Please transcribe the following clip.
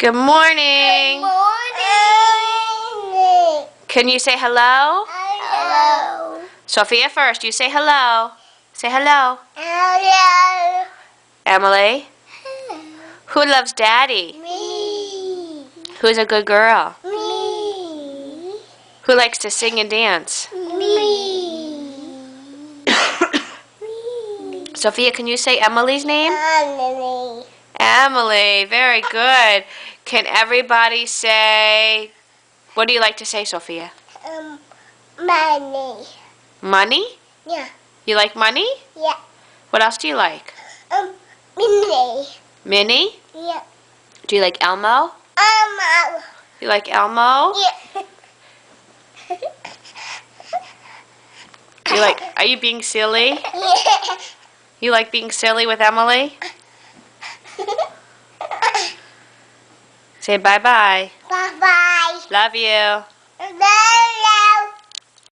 Good morning. Morning. Can you say hello? Hello. Sophia first. You say hello. Say hello. Hello. Emily. Who loves Daddy? Me. Who's a good girl? Me. Who likes to sing and dance? Me. Sophia, can you say Emily's name? Emily. Emily. Very good. Can everybody say... What do you like to say, Sophia? Money. Money? Yeah. You like money? Yeah. What else do you like? Minnie. Minnie? Yeah. Do you like Elmo? You like Elmo? Yeah. Are you being silly? Yeah. You like being silly with Emily? Say bye-bye. Bye-bye. Love you. Bye.